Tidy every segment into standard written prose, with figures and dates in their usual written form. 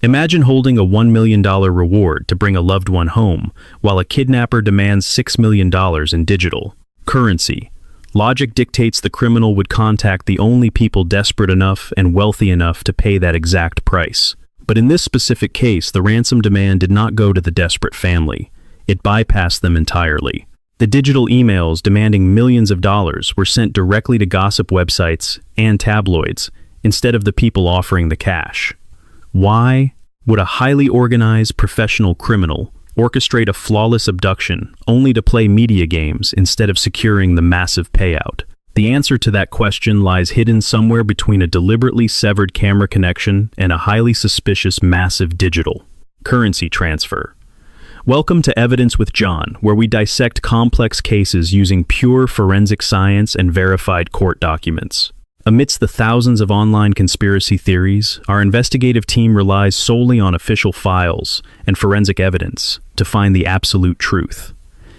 Imagine holding a $1 million reward to bring a loved one home, while a kidnapper demands $6 million in digital currency. Logic dictates the criminal would contact the only people desperate enough and wealthy enough to pay that exact price. But in this specific case, the ransom demand did not go to the desperate family. It bypassed them entirely. The digital emails demanding millions of dollars were sent directly to gossip websites and tabloids, instead of the people offering the cash. Why would a highly organized professional criminal orchestrate a flawless abduction only to play media games instead of securing the massive payout? The answer to that question lies hidden somewhere between a deliberately severed camera connection and a highly suspicious massive digital currency transfer. Welcome to Evidence with John, where we dissect complex cases using pure forensic science and verified court documents. Amidst the thousands of online conspiracy theories, our investigative team relies solely on official files and forensic evidence to find the absolute truth.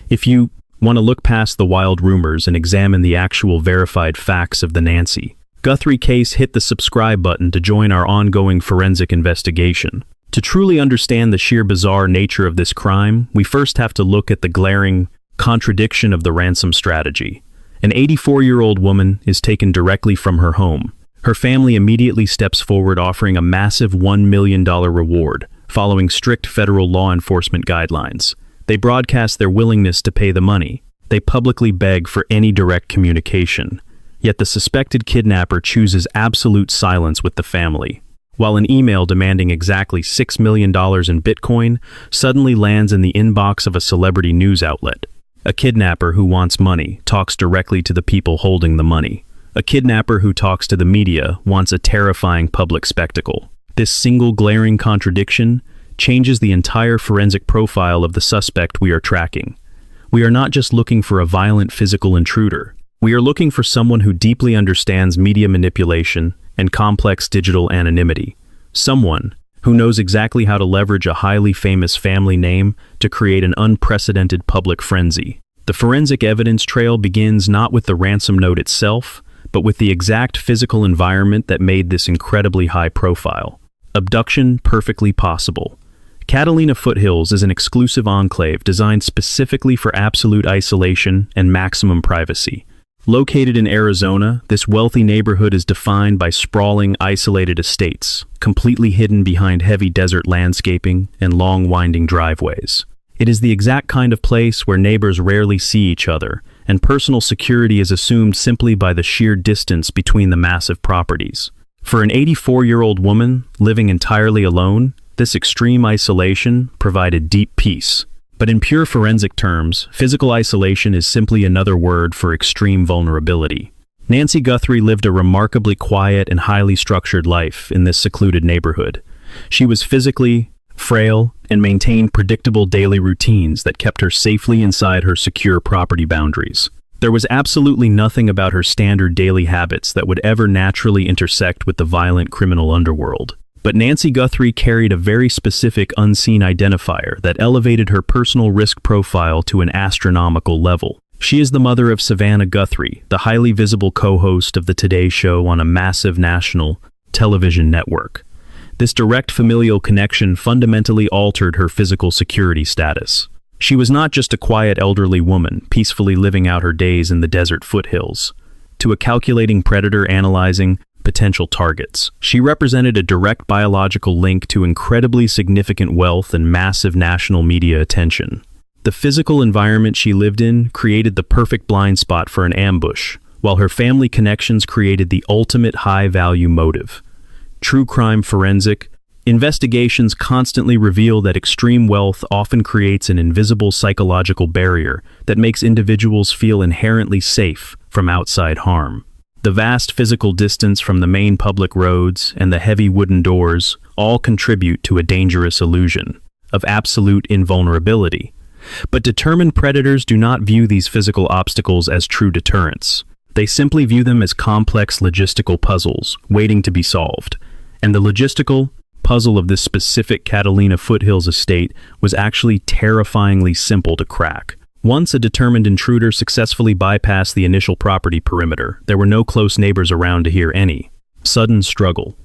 If you want to look past the wild rumors and examine the actual verified facts of the Nancy Guthrie case, hit the subscribe button to join our ongoing forensic investigation. To truly understand the sheer bizarre nature of this crime, we first have to look at the glaring contradiction of the ransom strategy. An 84-year-old woman is taken directly from her home. Her family immediately steps forward, offering a massive $1 million reward, following strict federal law enforcement guidelines. They broadcast their willingness to pay the money. They publicly beg for any direct communication. Yet the suspected kidnapper chooses absolute silence with the family, while an email demanding exactly $6 million in Bitcoin suddenly lands in the inbox of a celebrity news outlet. A kidnapper who wants money talks directly to the people holding the money. A kidnapper who talks to the media wants a terrifying public spectacle. This single glaring contradiction changes the entire forensic profile of the suspect we are tracking. We are not just looking for a violent physical intruder. We are looking for someone who deeply understands media manipulation and complex digital anonymity. Someone who knows exactly how to leverage a highly famous family name to create an unprecedented public frenzy. The forensic evidence trail begins not with the ransom note itself, but with the exact physical environment that made this incredibly high profile. Abduction perfectly possible. Catalina Foothills is an exclusive enclave designed specifically for absolute isolation and maximum privacy. Located in Arizona, this wealthy neighborhood is defined by sprawling, isolated estates, completely hidden behind heavy desert landscaping and long, winding driveways. It is the exact kind of place where neighbors rarely see each other, and personal security is assumed simply by the sheer distance between the massive properties. For an 84-year-old woman living entirely alone, this extreme isolation provided deep peace. But in pure forensic terms, physical isolation is simply another word for extreme vulnerability. Nancy Guthrie lived a remarkably quiet and highly structured life in this secluded neighborhood. She was physically frail and maintained predictable daily routines that kept her safely inside her secure property boundaries. There was absolutely nothing about her standard daily habits that would ever naturally intersect with the violent criminal underworld. But Nancy Guthrie carried a very specific unseen identifier that elevated her personal risk profile to an astronomical level. She is the mother of Savannah Guthrie, the highly visible co-host of the Today Show on a massive national television network. This direct familial connection fundamentally altered her physical security status. She was not just a quiet elderly woman peacefully living out her days in the desert foothills. To a calculating predator analyzing potential targets, she represented a direct biological link to incredibly significant wealth and massive national media attention. The physical environment she lived in created the perfect blind spot for an ambush, while her family connections created the ultimate high-value motive. True crime forensic investigations constantly reveal that extreme wealth often creates an invisible psychological barrier that makes individuals feel inherently safe from outside harm. The vast physical distance from the main public roads and the heavy wooden doors all contribute to a dangerous illusion of absolute invulnerability. But determined predators do not view these physical obstacles as true deterrents. They simply view them as complex logistical puzzles waiting to be solved. And the logistical puzzle of this specific Catalina Foothills estate was actually terrifyingly simple to crack. Once a determined intruder successfully bypassed the initial property perimeter, there were no close neighbors around to hear any sudden struggle.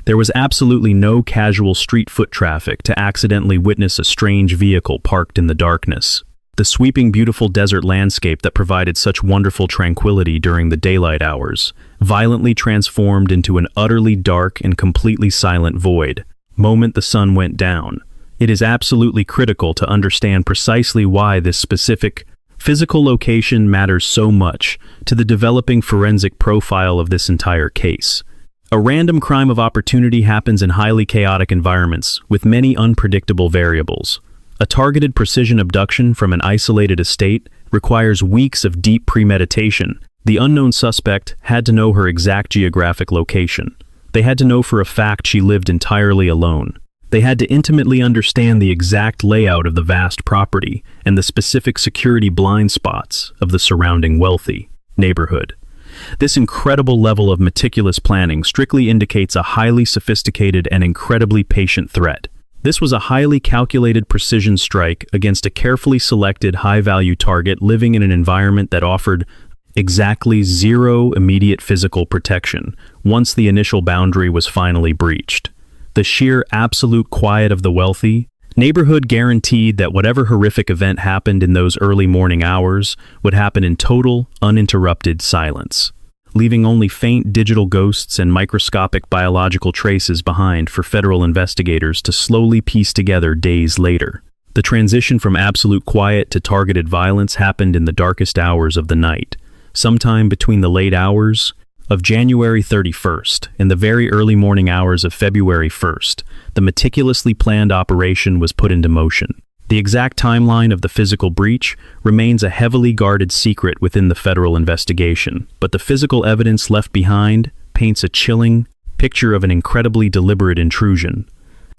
There was absolutely no casual street foot traffic to accidentally witness a strange vehicle parked in the darkness. The sweeping, beautiful desert landscape that provided such wonderful tranquility during the daylight hours violently transformed into an utterly dark and completely silent void moment the sun went down. It is absolutely critical to understand precisely why this specific physical location matters so much to the developing forensic profile of this entire case. A random crime of opportunity happens in highly chaotic environments with many unpredictable variables. A targeted precision abduction from an isolated estate requires weeks of deep premeditation. The unknown suspect had to know her exact geographic location. They had to know for a fact she lived entirely alone. They had to intimately understand the exact layout of the vast property and the specific security blind spots of the surrounding wealthy neighborhood. This incredible level of meticulous planning strictly indicates a highly sophisticated and incredibly patient threat. This was a highly calculated precision strike against a carefully selected high-value target living in an environment that offered exactly zero immediate physical protection once the initial boundary was finally breached. The sheer absolute quiet of the wealthy neighborhood guaranteed that whatever horrific event happened in those early morning hours would happen in total, uninterrupted silence, leaving only faint digital ghosts and microscopic biological traces behind for federal investigators to slowly piece together days later. The transition from absolute quiet to targeted violence happened in the darkest hours of the night, sometime between the late hours of January 31st and the very early morning hours of February 1st. The meticulously planned operation was put into motion. The exact timeline of the physical breach remains a heavily guarded secret within the federal investigation, but the physical evidence left behind paints a chilling picture of an incredibly deliberate intrusion.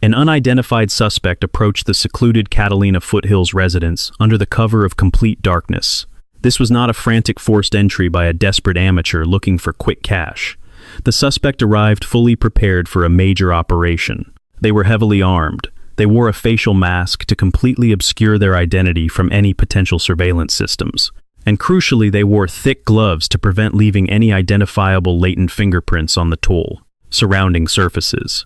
An unidentified suspect approached the secluded Catalina Foothills residence under the cover of complete darkness. This was not a frantic forced entry by a desperate amateur looking for quick cash. The suspect arrived fully prepared for a major operation. They were heavily armed. They wore a facial mask to completely obscure their identity from any potential surveillance systems. And crucially, they wore thick gloves to prevent leaving any identifiable latent fingerprints on the tool surrounding surfaces.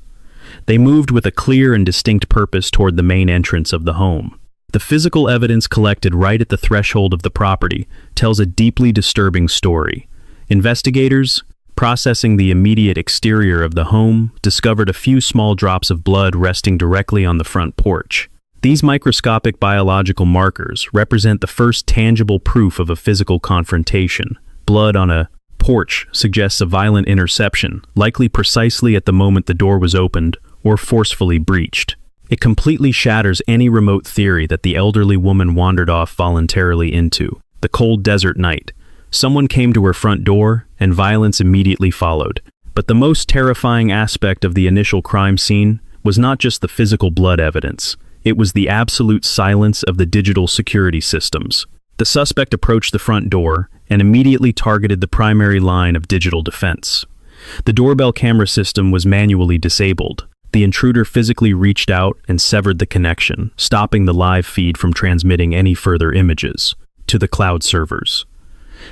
They moved with a clear and distinct purpose toward the main entrance of the home. The physical evidence collected right at the threshold of the property tells a deeply disturbing story. Investigators, processing the immediate exterior of the home, discovered a few small drops of blood resting directly on the front porch. These microscopic biological markers represent the first tangible proof of a physical confrontation. Blood on a porch suggests a violent interception, likely precisely at the moment the door was opened or forcefully breached. It completely shatters any remote theory that the elderly woman wandered off voluntarily into the cold desert night. Someone came to her front door, and violence immediately followed. But the most terrifying aspect of the initial crime scene was not just the physical blood evidence. It was the absolute silence of the digital security systems. The suspect approached the front door and immediately targeted the primary line of digital defense. The doorbell camera system was manually disabled. The intruder physically reached out and severed the connection, stopping the live feed from transmitting any further images to the cloud servers.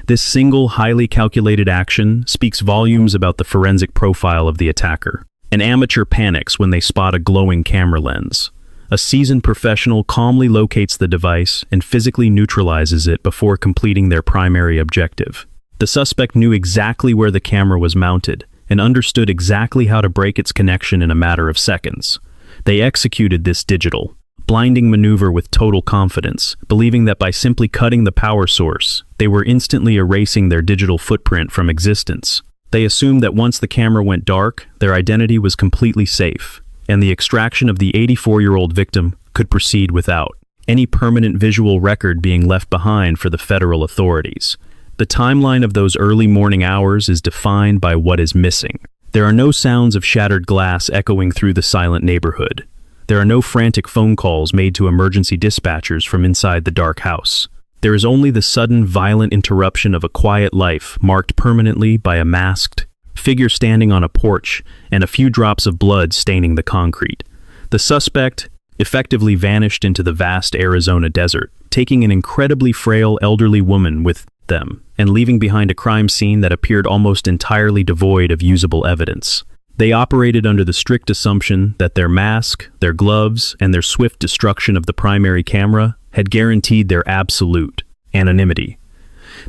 This single, highly calculated action speaks volumes about the forensic profile of the attacker. An amateur panics when they spot a glowing camera lens. A seasoned professional calmly locates the device and physically neutralizes it before completing their primary objective. The suspect knew exactly where the camera was mounted and understood exactly how to break its connection in a matter of seconds. They executed this digital, blinding maneuver with total confidence, believing that by simply cutting the power source, they were instantly erasing their digital footprint from existence. They assumed that once the camera went dark, their identity was completely safe, and the extraction of the 84-year-old victim could proceed without any permanent visual record being left behind for the federal authorities. The timeline of those early morning hours is defined by what is missing. There are no sounds of shattered glass echoing through the silent neighborhood. There are no frantic phone calls made to emergency dispatchers from inside the dark house. There is only the sudden, violent interruption of a quiet life marked permanently by a masked figure standing on a porch and a few drops of blood staining the concrete. The suspect effectively vanished into the vast Arizona desert, taking an incredibly frail elderly woman with them and leaving behind a crime scene that appeared almost entirely devoid of usable evidence. They operated under the strict assumption that their mask, their gloves, and their swift destruction of the primary camera had guaranteed their absolute anonymity.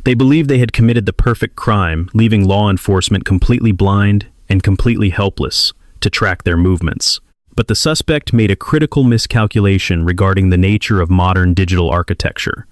They believed they had committed the perfect crime, leaving law enforcement completely blind and completely helpless to track their movements. But the suspect made a critical miscalculation regarding the nature of modern digital architecture.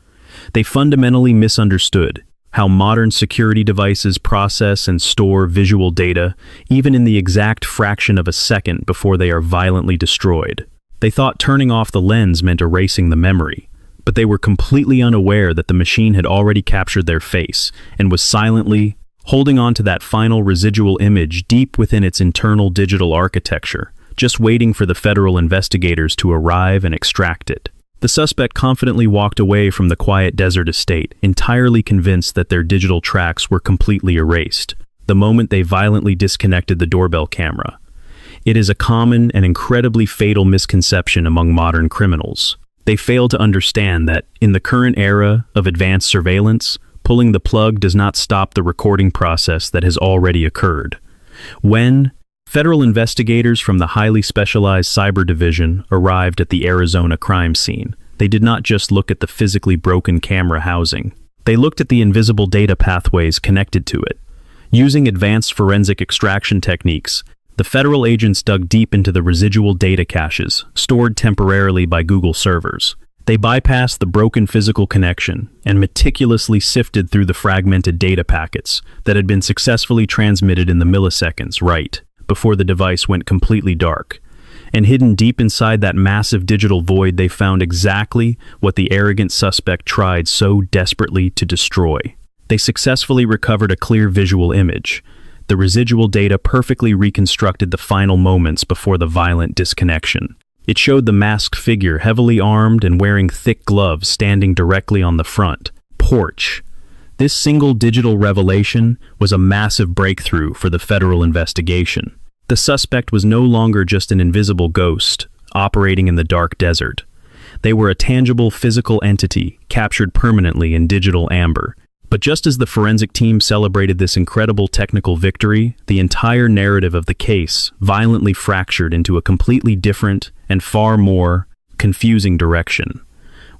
They fundamentally misunderstood how modern security devices process and store visual data, even in the exact fraction of a second before they are violently destroyed. They thought turning off the lens meant erasing the memory, but they were completely unaware that the machine had already captured their face and was silently holding on to that final residual image deep within its internal digital architecture, just waiting for the federal investigators to arrive and extract it. The suspect confidently walked away from the quiet desert estate, entirely convinced that their digital tracks were completely erased, the moment they violently disconnected the doorbell camera. It is a common and incredibly fatal misconception among modern criminals. They fail to understand that, in the current era of advanced surveillance, pulling the plug does not stop the recording process that has already occurred. When federal investigators from the highly specialized cyber division arrived at the Arizona crime scene, they did not just look at the physically broken camera housing. They looked at the invisible data pathways connected to it. Using advanced forensic extraction techniques, the federal agents dug deep into the residual data caches, stored temporarily by Google servers. They bypassed the broken physical connection and meticulously sifted through the fragmented data packets that had been successfully transmitted in the milliseconds before the device went completely dark. And hidden deep inside that massive digital void, they found exactly what the arrogant suspect tried so desperately to destroy. They successfully recovered a clear visual image. The residual data perfectly reconstructed the final moments before the violent disconnection. It showed the masked figure, heavily armed and wearing thick gloves, standing directly on the front porch. This single digital revelation was a massive breakthrough for the federal investigation. The suspect was no longer just an invisible ghost operating in the dark desert. They were a tangible physical entity captured permanently in digital amber. But just as the forensic team celebrated this incredible technical victory, the entire narrative of the case violently fractured into a completely different and far more confusing direction.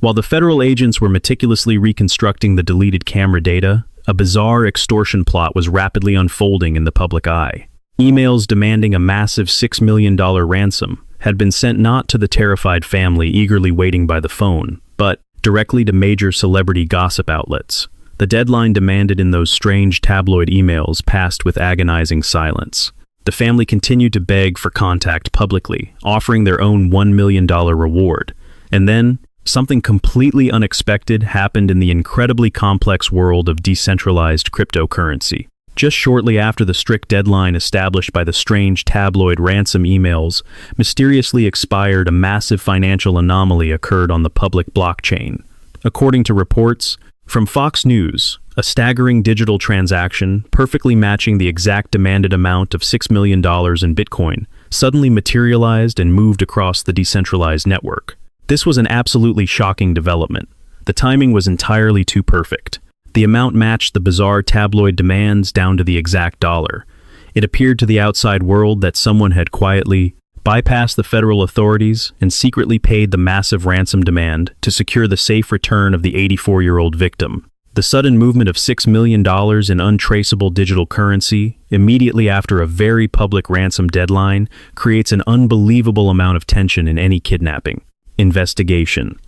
While the federal agents were meticulously reconstructing the deleted camera data, a bizarre extortion plot was rapidly unfolding in the public eye. Emails demanding a massive $6 million ransom had been sent not to the terrified family eagerly waiting by the phone, but directly to major celebrity gossip outlets. The deadline demanded in those strange tabloid emails passed with agonizing silence. The family continued to beg for contact publicly, offering their own $1 million reward. And then, something completely unexpected happened in the incredibly complex world of decentralized cryptocurrency. Just shortly after the strict deadline established by the strange tabloid ransom emails mysteriously expired, a massive financial anomaly occurred on the public blockchain. According to reports from Fox News, a staggering digital transaction, perfectly matching the exact demanded amount of $6 million in Bitcoin, suddenly materialized and moved across the decentralized network. This was an absolutely shocking development. The timing was entirely too perfect. The amount matched the bizarre tabloid demands down to the exact dollar. It appeared to the outside world that someone had quietly bypassed the federal authorities and secretly paid the massive ransom demand to secure the safe return of the 84-year-old victim. The sudden movement of $6 million in untraceable digital currency immediately after a very public ransom deadline creates an unbelievable amount of tension in any kidnapping investigation.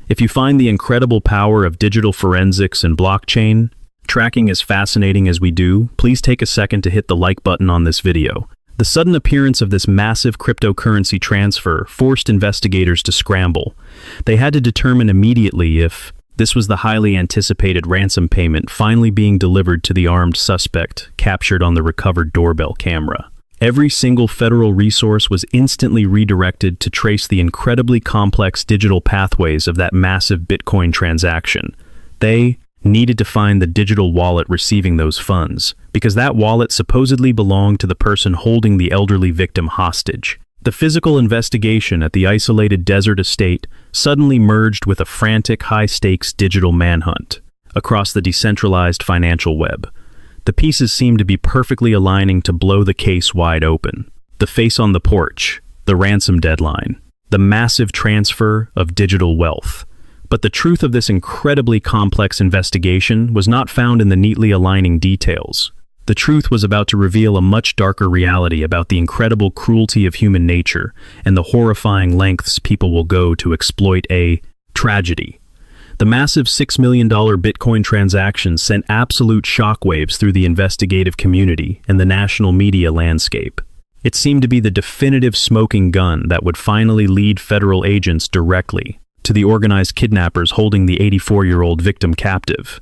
If you find the incredible power of digital forensics and blockchain tracking as fascinating as we do, please take a second to hit the like button on this video. The sudden appearance of this massive cryptocurrency transfer forced investigators to scramble. They had to determine immediately if this was the highly anticipated ransom payment finally being delivered to the armed suspect captured on the recovered doorbell camera. Every single federal resource was instantly redirected to trace the incredibly complex digital pathways of that massive Bitcoin transaction. They needed to find the digital wallet receiving those funds, because that wallet supposedly belonged to the person holding the elderly victim hostage. The physical investigation at the isolated desert estate suddenly merged with a frantic, high-stakes digital manhunt across the decentralized financial web. The pieces seemed to be perfectly aligning to blow the case wide open. the face on the porch, the ransom deadline, the massive transfer of digital wealth. But the truth of this incredibly complex investigation was not found in the neatly aligning details. The truth was about to reveal a much darker reality about the incredible cruelty of human nature and the horrifying lengths people will go to exploit a tragedy. The massive $6 million Bitcoin transaction sent absolute shockwaves through the investigative community and the national media landscape. It seemed to be the definitive smoking gun that would finally lead federal agents directly to the organized kidnappers holding the 84-year-old victim captive.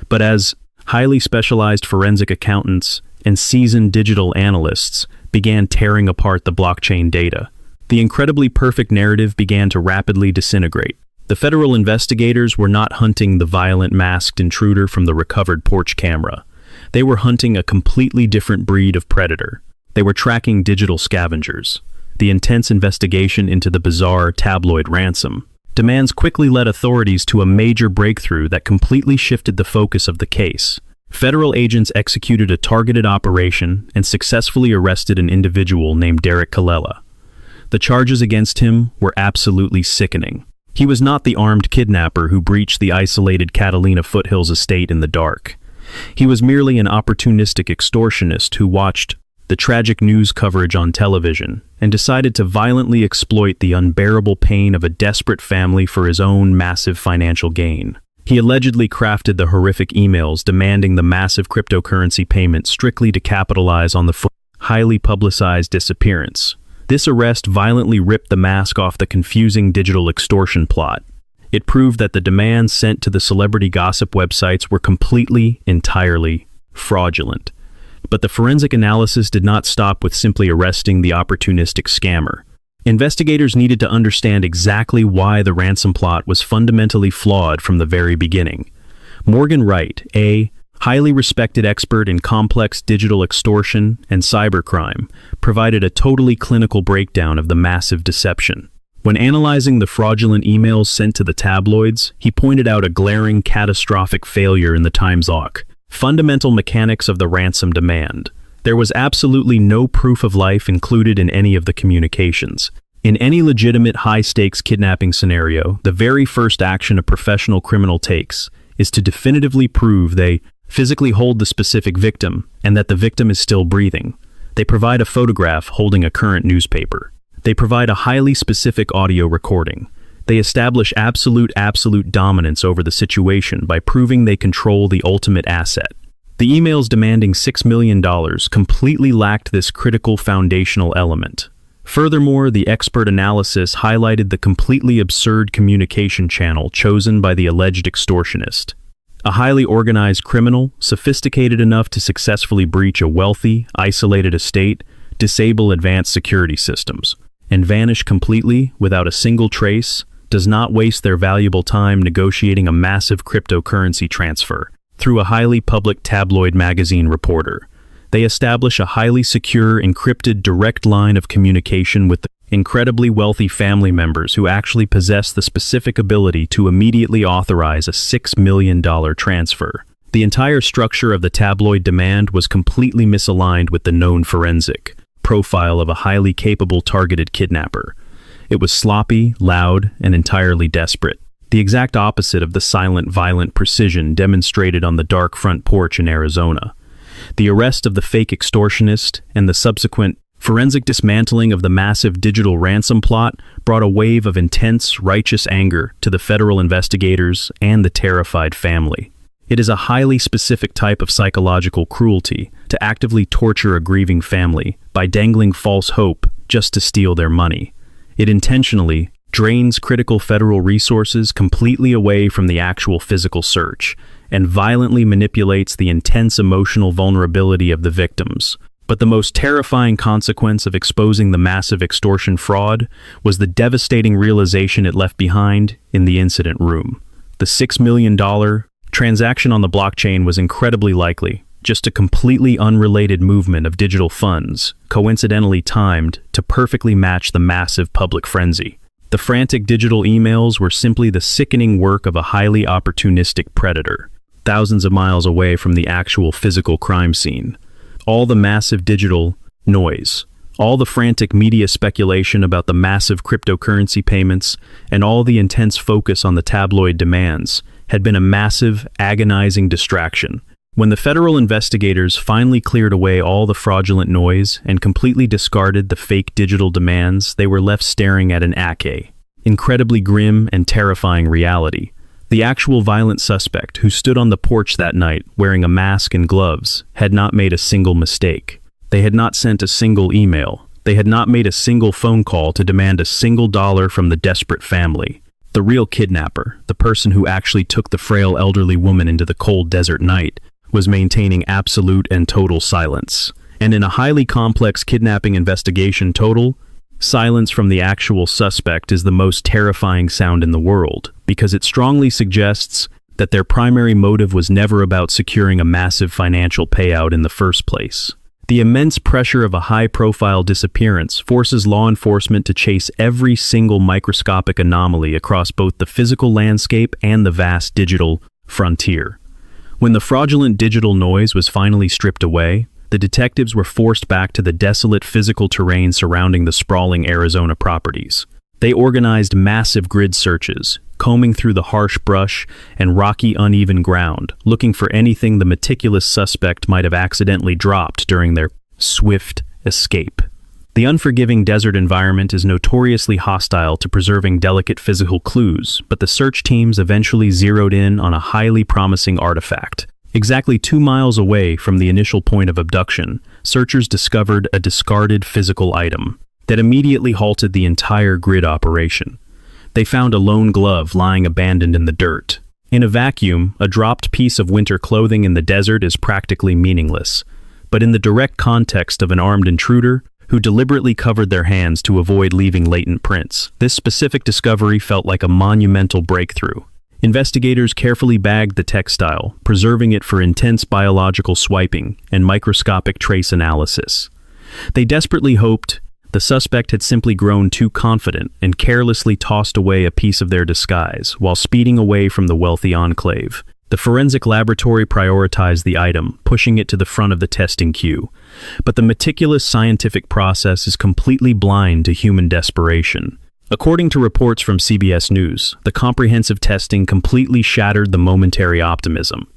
But as highly specialized forensic accountants and seasoned digital analysts began tearing apart the blockchain data, the incredibly perfect narrative began to rapidly disintegrate. The federal investigators were not hunting the violent masked intruder from the recovered porch camera. They were hunting a completely different breed of predator. They were tracking digital scavengers. The intense investigation into the bizarre tabloid ransom demands quickly led authorities to a major breakthrough that completely shifted the focus of the case. Federal agents executed a targeted operation and successfully arrested an individual named Derek Colella. The charges against him were absolutely sickening. He was not the armed kidnapper who breached the isolated Catalina foothills estate in the dark. He was merely an opportunistic extortionist who watched the tragic news coverage on television and decided to violently exploit the unbearable pain of a desperate family for his own massive financial gain. He allegedly crafted the horrific emails demanding the massive cryptocurrency payment strictly to capitalize on the highly publicized disappearance. This arrest violently ripped the mask off the confusing digital extortion plot. It proved that the demands sent to the celebrity gossip websites were entirely fraudulent. But the forensic analysis did not stop with simply arresting the opportunistic scammer. Investigators needed to understand exactly why the ransom plot was fundamentally flawed from the very beginning. Morgan Wright, a highly respected expert in complex digital extortion and cybercrime, provided a totally clinical breakdown of the massive deception. When analyzing the fraudulent emails sent to the tabloids, he pointed out a glaring catastrophic failure in the Times Hawk. Fundamental mechanics of the ransom demand. There was absolutely no proof of life included in any of the communications. In any legitimate high-stakes kidnapping scenario, the very first action a professional criminal takes is to definitively prove they physically hold the specific victim and that the victim is still breathing. They provide a photograph holding a current newspaper. They provide a highly specific audio recording. They establish absolute dominance over the situation by proving they control the ultimate asset. The emails demanding $6 million completely lacked this critical foundational element. Furthermore, the expert analysis highlighted the completely absurd communication channel chosen by the alleged extortionist. A highly organized criminal, sophisticated enough to successfully breach a wealthy, isolated estate, disable advanced security systems, and vanish completely without a single trace, does not waste their valuable time negotiating a massive cryptocurrency transfer through a highly public tabloid magazine reporter. They establish a highly secure, encrypted direct line of communication with the incredibly wealthy family members who actually possess the specific ability to immediately authorize a $6 million transfer. The entire structure of the tabloid demand was completely misaligned with the known forensic profile of a highly capable targeted kidnapper. It was sloppy, loud, and entirely desperate. The exact opposite of the silent, violent precision demonstrated on the dark front porch in Arizona. The arrest of the fake extortionist and the subsequent forensic dismantling of the massive digital ransom plot brought a wave of intense, righteous anger to the federal investigators and the terrified family. It is a highly specific type of psychological cruelty to actively torture a grieving family by dangling false hope just to steal their money. It intentionally drains critical federal resources completely away from the actual physical search and violently manipulates the intense emotional vulnerability of the victims. But the most terrifying consequence of exposing the massive extortion fraud was the devastating realization it left behind in the incident room. The $6 million transaction on the blockchain was incredibly likely just a completely unrelated movement of digital funds, coincidentally timed to perfectly match the massive public frenzy. The frantic digital emails were simply the sickening work of a highly opportunistic predator, thousands of miles away from the actual physical crime scene. All the massive digital noise, All the frantic media speculation about the massive cryptocurrency payments and all the intense focus on the tabloid demands had been a massive, agonizing distraction. When the federal investigators finally cleared away all the fraudulent noise and completely discarded the fake digital demands, they were left staring at an incredibly grim and terrifying reality. The actual violent suspect who stood on the porch that night wearing a mask and gloves had not made a single mistake. They had not sent a single email. They had not made a single phone call to demand a single dollar from the desperate family. The real kidnapper, the person who actually took the frail elderly woman into the cold desert night, was maintaining absolute and total silence. And in a highly complex kidnapping investigation, total silence from the actual suspect is the most terrifying sound in the world, because it strongly suggests that their primary motive was never about securing a massive financial payout in the first place. The immense pressure of a high-profile disappearance forces law enforcement to chase every single microscopic anomaly across both the physical landscape and the vast digital frontier. When the fraudulent digital noise was finally stripped away, the detectives were forced back to the desolate physical terrain surrounding the sprawling Arizona properties. They organized massive grid searches, combing through the harsh brush and rocky, uneven ground, looking for anything the meticulous suspect might have accidentally dropped during their swift escape. The unforgiving desert environment is notoriously hostile to preserving delicate physical clues, but the search teams eventually zeroed in on a highly promising artifact. Exactly 2 miles away from the initial point of abduction, searchers discovered a discarded physical item that immediately halted the entire grid operation. They found a lone glove lying abandoned in the dirt. In a vacuum, a dropped piece of winter clothing in the desert is practically meaningless. But in the direct context of an armed intruder who deliberately covered their hands to avoid leaving latent prints, this specific discovery felt like a monumental breakthrough. Investigators carefully bagged the textile, preserving it for intense biological swiping and microscopic trace analysis. They desperately hoped the suspect had simply grown too confident and carelessly tossed away a piece of their disguise while speeding away from the wealthy enclave. The forensic laboratory prioritized the item, pushing it to the front of the testing queue. But the meticulous scientific process is completely blind to human desperation. According to reports from CBS News, the comprehensive testing completely shattered the momentary optimism.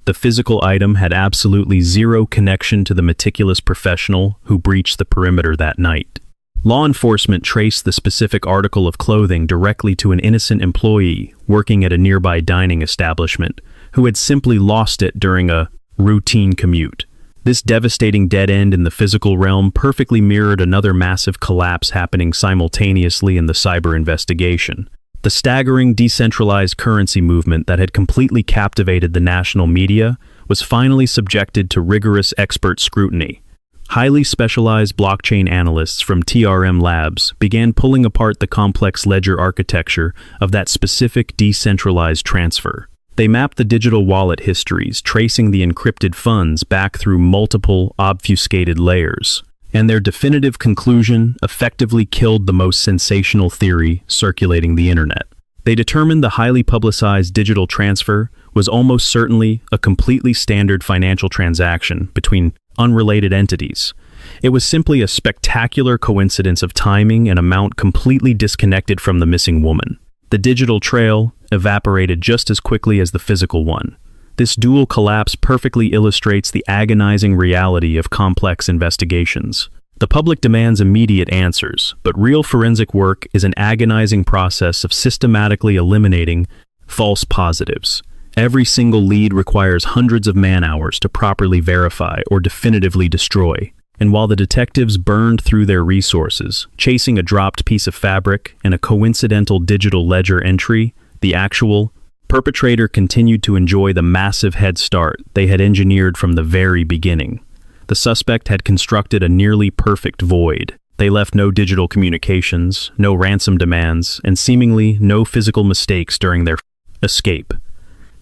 The physical item had absolutely zero connection to the meticulous professional who breached the perimeter that night. Law enforcement traced the specific article of clothing directly to an innocent employee working at a nearby dining establishment who had simply lost it during a routine commute. This devastating dead end in the physical realm perfectly mirrored another massive collapse happening simultaneously in the cyber investigation. The staggering decentralized currency movement that had completely captivated the national media was finally subjected to rigorous expert scrutiny. Highly specialized blockchain analysts from TRM Labs began pulling apart the complex ledger architecture of that specific decentralized transfer. They mapped the digital wallet histories, tracing the encrypted funds back through multiple obfuscated layers. And their definitive conclusion effectively killed the most sensational theory circulating the internet. They determined the highly publicized digital transfer was almost certainly a completely standard financial transaction between unrelated entities. It was simply a spectacular coincidence of timing and amount completely disconnected from the missing woman. The digital trail evaporated just as quickly as the physical one. This dual collapse perfectly illustrates the agonizing reality of complex investigations. The public demands immediate answers, but real forensic work is an agonizing process of systematically eliminating false positives. Every single lead requires hundreds of man-hours to properly verify or definitively destroy. And while the detectives burned through their resources, chasing a dropped piece of fabric and a coincidental digital ledger entry, the actual perpetrator continued to enjoy the massive head start they had engineered from the very beginning. The suspect had constructed a nearly perfect void. They left no digital communications, no ransom demands, and seemingly no physical mistakes during their escape.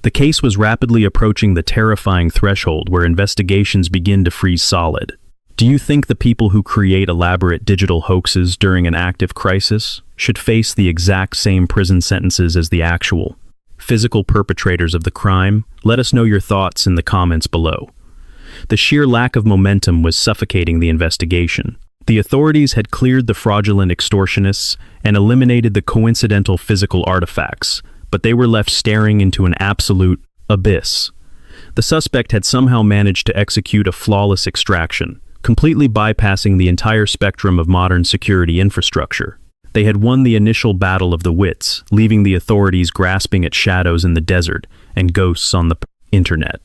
The case was rapidly approaching the terrifying threshold where investigations begin to freeze solid. Do you think the people who create elaborate digital hoaxes during an active crisis should face the exact same prison sentences as the actual physical perpetrators of the crime? Let us know your thoughts in the comments below. The sheer lack of momentum was suffocating the investigation. The authorities had cleared the fraudulent extortionists and eliminated the coincidental physical artifacts, but they were left staring into an absolute abyss. The suspect had somehow managed to execute a flawless extraction, completely bypassing the entire spectrum of modern security infrastructure. They had won the initial battle of the wits, leaving the authorities grasping at shadows in the desert and ghosts on the internet.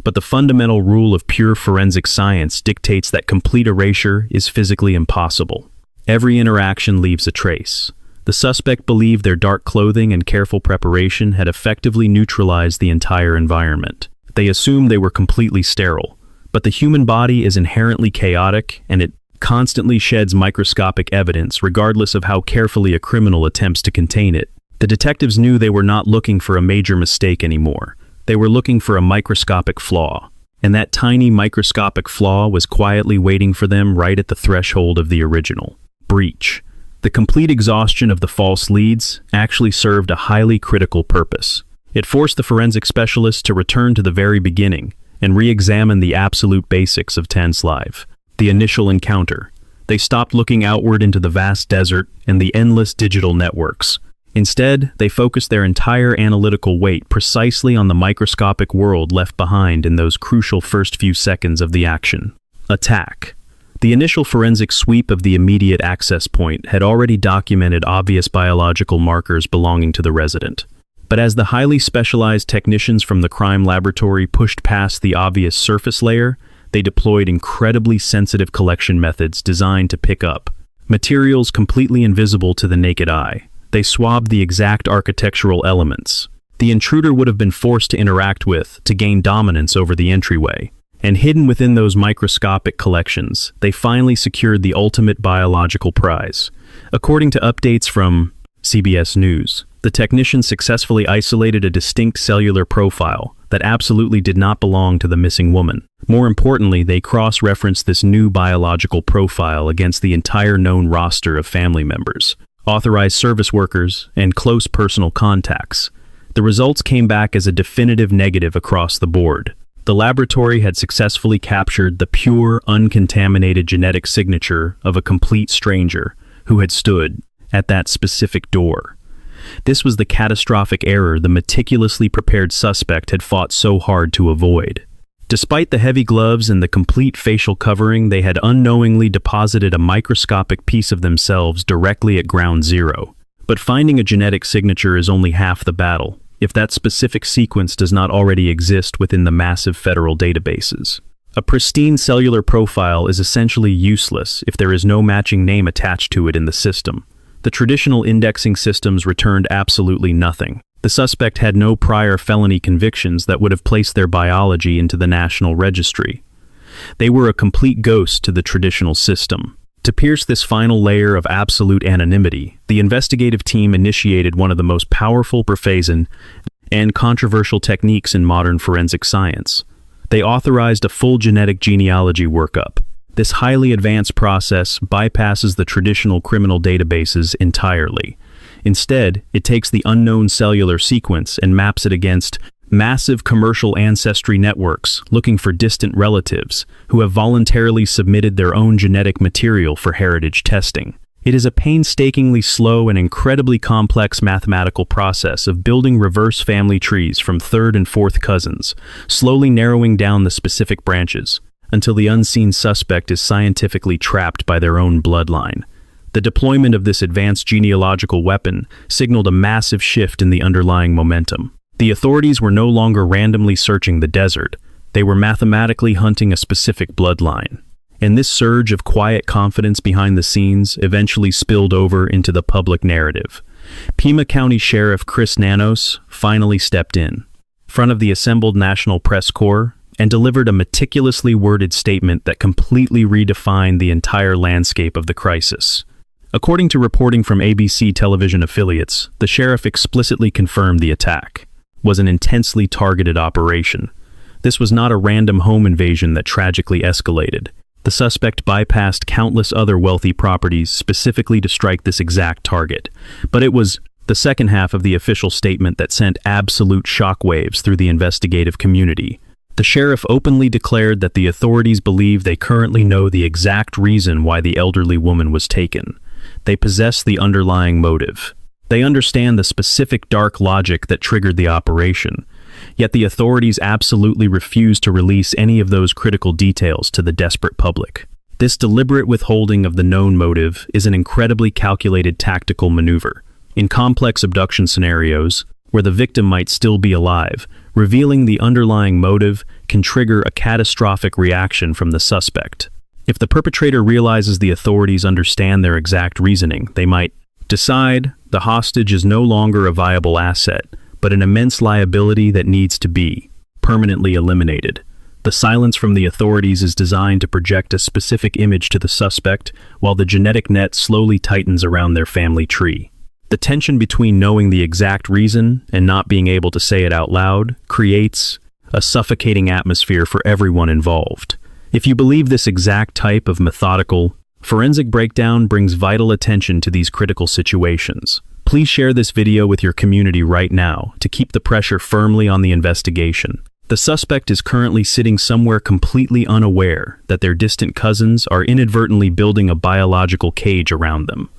But the fundamental rule of pure forensic science dictates that complete erasure is physically impossible. Every interaction leaves a trace. The suspect believed their dark clothing and careful preparation had effectively neutralized the entire environment. They assumed they were completely sterile, but the human body is inherently chaotic and it constantly sheds microscopic evidence regardless of how carefully a criminal attempts to contain it. The detectives knew they were not looking for a major mistake anymore. They were looking for a microscopic flaw, and that tiny microscopic flaw was quietly waiting for them right at the threshold of the original breach. The complete exhaustion of the false leads actually served a highly critical purpose. It forced the forensic specialists to return to the very beginning and re-examine the absolute basics of Tan's life. The initial encounter. They stopped looking outward into the vast desert and the endless digital networks. Instead, they focused their entire analytical weight precisely on the microscopic world left behind in those crucial first few seconds of the action. Attack. The initial forensic sweep of the immediate access point had already documented obvious biological markers belonging to the resident. But as the highly specialized technicians from the crime laboratory pushed past the obvious surface layer, they deployed incredibly sensitive collection methods designed to pick up materials completely invisible to the naked eye. They swabbed the exact architectural elements the intruder would have been forced to interact with to gain dominance over the entryway. And hidden within those microscopic collections, they finally secured the ultimate biological prize. According to updates from CBS News, the technicians successfully isolated a distinct cellular profile that absolutely did not belong to the missing woman. More importantly, they cross-referenced this new biological profile against the entire known roster of family members, authorized service workers, and close personal contacts. The results came back as a definitive negative across the board. The laboratory had successfully captured the pure, uncontaminated genetic signature of a complete stranger who had stood at that specific door. This was the catastrophic error the meticulously prepared suspect had fought so hard to avoid. Despite the heavy gloves and the complete facial covering, they had unknowingly deposited a microscopic piece of themselves directly at ground zero. But finding a genetic signature is only half the battle, if that specific sequence does not already exist within the massive federal databases. A pristine cellular profile is essentially useless if there is no matching name attached to it in the system. The traditional indexing systems returned absolutely nothing. The suspect had no prior felony convictions that would have placed their biology into the National Registry. They were a complete ghost to the traditional system. To pierce this final layer of absolute anonymity, the investigative team initiated one of the most powerful, brazen, and controversial techniques in modern forensic science. They authorized a full genetic genealogy workup. This highly advanced process bypasses the traditional criminal databases entirely. Instead, it takes the unknown cellular sequence and maps it against massive commercial ancestry networks looking for distant relatives who have voluntarily submitted their own genetic material for heritage testing. It is a painstakingly slow and incredibly complex mathematical process of building reverse family trees from third and fourth cousins, slowly narrowing down the specific branches until the unseen suspect is scientifically trapped by their own bloodline. The deployment of this advanced genealogical weapon signaled a massive shift in the underlying momentum. The authorities were no longer randomly searching the desert. They were mathematically hunting a specific bloodline. And this surge of quiet confidence behind the scenes eventually spilled over into the public narrative. Pima County Sheriff Chris Nanos finally stepped in front of the assembled National Press Corps and delivered a meticulously worded statement that completely redefined the entire landscape of the crisis. According to reporting from ABC television affiliates, the sheriff explicitly confirmed the attack was an intensely targeted operation. This was not a random home invasion that tragically escalated. The suspect bypassed countless other wealthy properties specifically to strike this exact target. But it was the second half of the official statement that sent absolute shockwaves through the investigative community. The sheriff openly declared that the authorities believe they currently know the exact reason why the elderly woman was taken. They possess the underlying motive. They understand the specific dark logic that triggered the operation. Yet the authorities absolutely refuse to release any of those critical details to the desperate public. This deliberate withholding of the known motive is an incredibly calculated tactical maneuver. In complex abduction scenarios, where the victim might still be alive, revealing the underlying motive can trigger a catastrophic reaction from the suspect. If the perpetrator realizes the authorities understand their exact reasoning, they might decide the hostage is no longer a viable asset, but an immense liability that needs to be permanently eliminated. The silence from the authorities is designed to project a specific image to the suspect, while the genetic net slowly tightens around their family tree. The tension between knowing the exact reason and not being able to say it out loud creates a suffocating atmosphere for everyone involved. If you believe this exact type of methodical, forensic breakdown brings vital attention to these critical situations, please share this video with your community right now to keep the pressure firmly on the investigation. The suspect is currently sitting somewhere completely unaware that their distant cousins are inadvertently building a biological cage around them.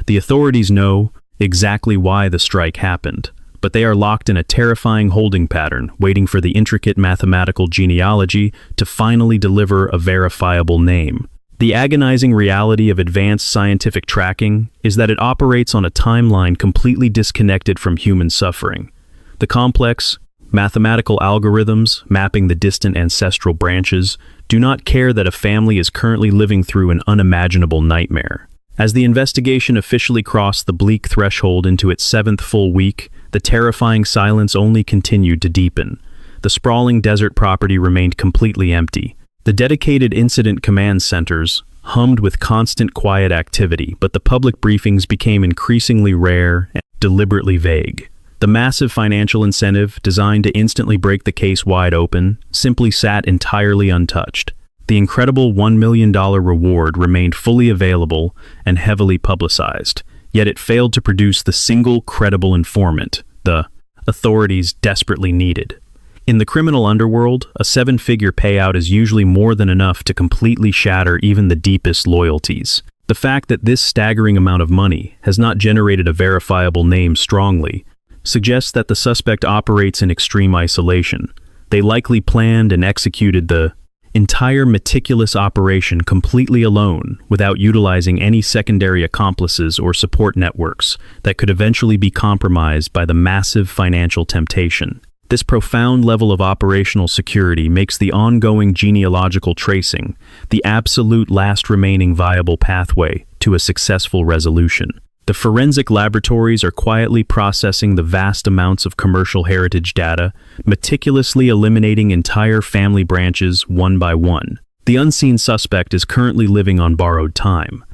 The authorities know exactly why the strike happened, but they are locked in a terrifying holding pattern, waiting for the intricate mathematical genealogy to finally deliver a verifiable name. The agonizing reality of advanced scientific tracking is that it operates on a timeline completely disconnected from human suffering. The complex, mathematical algorithms mapping the distant ancestral branches do not care that a family is currently living through an unimaginable nightmare. As the investigation officially crossed the bleak threshold into its 7th full week, the terrifying silence only continued to deepen. The sprawling desert property remained completely empty. The dedicated incident command centers hummed with constant quiet activity, but the public briefings became increasingly rare and deliberately vague. The massive financial incentive, designed to instantly break the case wide open, simply sat entirely untouched. The incredible $1 million reward remained fully available and heavily publicized, yet it failed to produce the single credible informant the authorities desperately needed. In the criminal underworld, a 7-figure payout is usually more than enough to completely shatter even the deepest loyalties. The fact that this staggering amount of money has not generated a verifiable name strongly suggests that the suspect operates in extreme isolation. They likely planned and executed the entire meticulous operation completely alone, without utilizing any secondary accomplices or support networks that could eventually be compromised by the massive financial temptation. This profound level of operational security makes the ongoing genealogical tracing the absolute last remaining viable pathway to a successful resolution. The forensic laboratories are quietly processing the vast amounts of commercial heritage data, meticulously eliminating entire family branches one by one. The unseen suspect is currently living on borrowed time.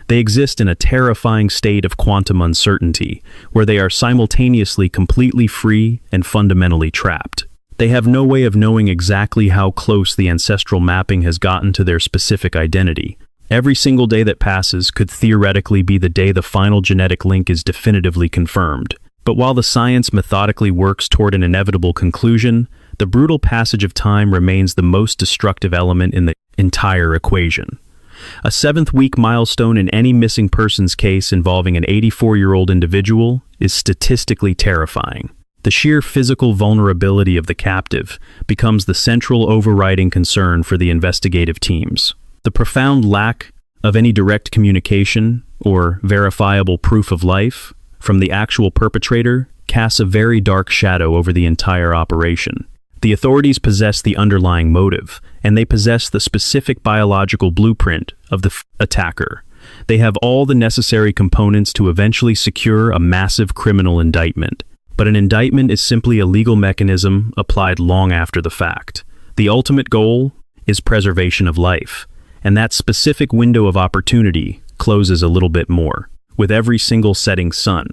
They exist in a terrifying state of quantum uncertainty, where they are simultaneously completely free and fundamentally trapped. They have no way of knowing exactly how close the ancestral mapping has gotten to their specific identity. Every single day that passes could theoretically be the day the final genetic link is definitively confirmed. But while the science methodically works toward an inevitable conclusion, the brutal passage of time remains the most destructive element in the entire equation. A 7th-week milestone in any missing persons case involving an 84-year-old individual is statistically terrifying. The sheer physical vulnerability of the captive becomes the central overriding concern for the investigative teams. The profound lack of any direct communication or verifiable proof of life from the actual perpetrator casts a very dark shadow over the entire operation. The authorities possess the underlying motive, and they possess the specific biological blueprint of the attacker. They have all the necessary components to eventually secure a massive criminal indictment. But an indictment is simply a legal mechanism applied long after the fact. The ultimate goal is preservation of life. And that specific window of opportunity closes a little bit more with every single setting sun.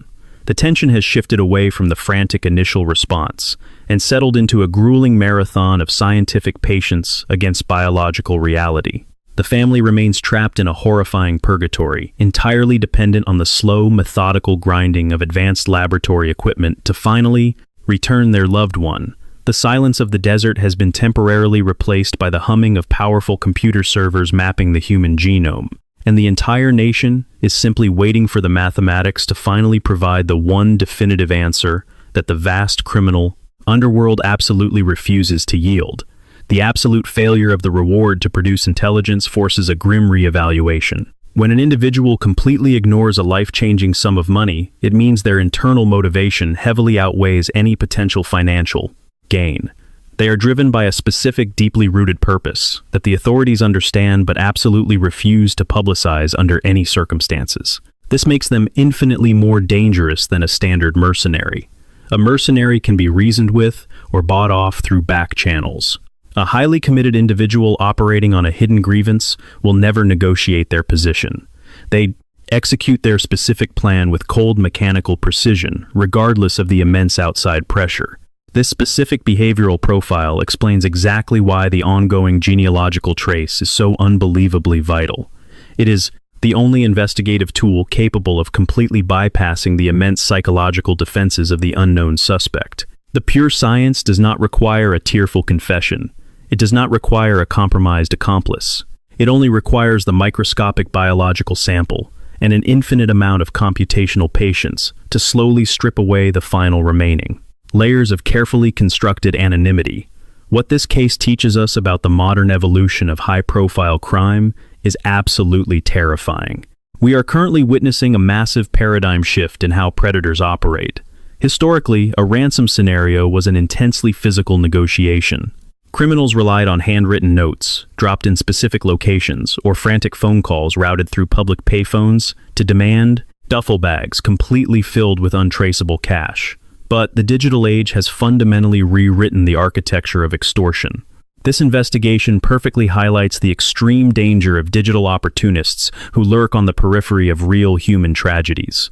The tension has shifted away from the frantic initial response and settled into a grueling marathon of scientific patience against biological reality. The family remains trapped in a horrifying purgatory, entirely dependent on the slow, methodical grinding of advanced laboratory equipment to finally return their loved one, The silence of the desert has been temporarily replaced by the humming of powerful computer servers mapping the human genome, and the entire nation is simply waiting for the mathematics to finally provide the one definitive answer that the vast criminal underworld absolutely refuses to yield. The absolute failure of the reward to produce intelligence forces a grim reevaluation. When an individual completely ignores a life-changing sum of money, it means their internal motivation heavily outweighs any potential financial gain. They are driven by a specific, deeply rooted purpose that the authorities understand but absolutely refuse to publicize under any circumstances. This makes them infinitely more dangerous than a standard mercenary. A mercenary can be reasoned with or bought off through back channels. A highly committed individual operating on a hidden grievance will never negotiate their position. They execute their specific plan with cold mechanical precision, regardless of the immense outside pressure. This specific behavioral profile explains exactly why the ongoing genealogical trace is so unbelievably vital. It is the only investigative tool capable of completely bypassing the immense psychological defenses of the unknown suspect. The pure science does not require a tearful confession. It does not require a compromised accomplice. It only requires the microscopic biological sample and an infinite amount of computational patience to slowly strip away the final remaining layers of carefully constructed anonymity. What this case teaches us about the modern evolution of high-profile crime is absolutely terrifying. We are currently witnessing a massive paradigm shift in how predators operate. Historically, a ransom scenario was an intensely physical negotiation. Criminals relied on handwritten notes, dropped in specific locations, or frantic phone calls routed through public payphones to demand duffel bags completely filled with untraceable cash. But the digital age has fundamentally rewritten the architecture of extortion. This investigation perfectly highlights the extreme danger of digital opportunists who lurk on the periphery of real human tragedies.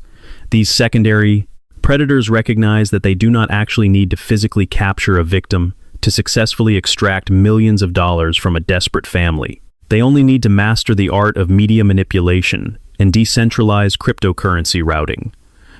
These secondary predators recognize that they do not actually need to physically capture a victim to successfully extract millions of dollars from a desperate family. They only need to master the art of media manipulation and decentralized cryptocurrency routing.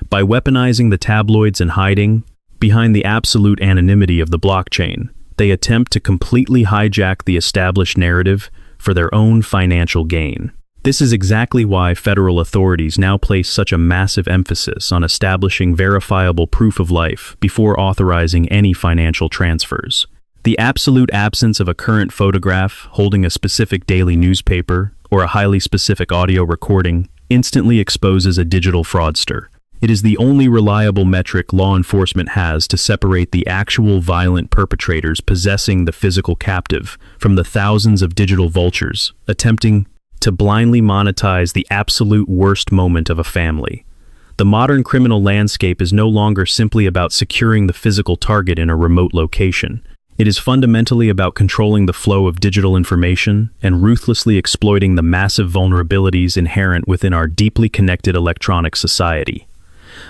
By weaponizing the tabloids and hiding behind the absolute anonymity of the blockchain, they attempt to completely hijack the established narrative for their own financial gain. This is exactly why federal authorities now place such a massive emphasis on establishing verifiable proof of life before authorizing any financial transfers. The absolute absence of a current photograph holding a specific daily newspaper or a highly specific audio recording instantly exposes a digital fraudster. It is the only reliable metric law enforcement has to separate the actual violent perpetrators possessing the physical captive from the thousands of digital vultures attempting to blindly monetize the absolute worst moment of a family. The modern criminal landscape is no longer simply about securing the physical target in a remote location. It is fundamentally about controlling the flow of digital information and ruthlessly exploiting the massive vulnerabilities inherent within our deeply connected electronic society.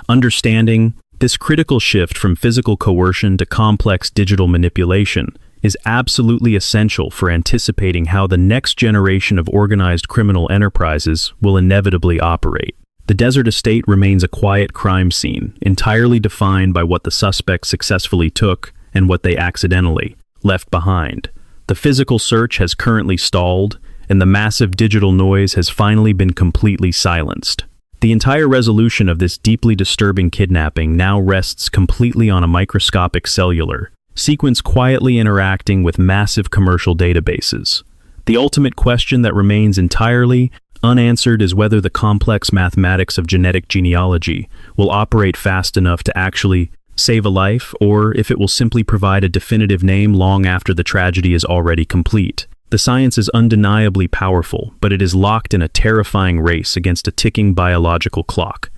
Understanding this critical shift from physical coercion to complex digital manipulation is absolutely essential for anticipating how the next generation of organized criminal enterprises will inevitably operate. The desert estate remains a quiet crime scene, entirely defined by what the suspects successfully took and what they accidentally left behind. The physical search has currently stalled, and the massive digital noise has finally been completely silenced. The entire resolution of this deeply disturbing kidnapping now rests completely on a microscopic cellular sequence quietly interacting with massive commercial databases. The ultimate question that remains entirely unanswered is whether the complex mathematics of genetic genealogy will operate fast enough to actually save a life, or if it will simply provide a definitive name long after the tragedy is already complete. The science is undeniably powerful, but it is locked in a terrifying race against a ticking biological clock.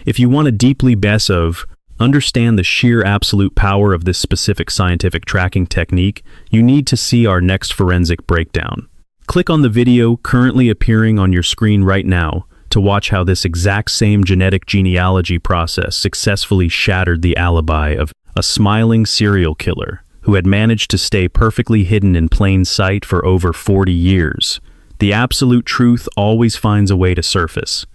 If you want to deeply understand the sheer absolute power of this specific scientific tracking technique, you need to see our next forensic breakdown. Click on the video currently appearing on your screen right now to watch how this exact same genetic genealogy process successfully shattered the alibi of a smiling serial killer who had managed to stay perfectly hidden in plain sight for over 40 years. The absolute truth always finds a way to surface,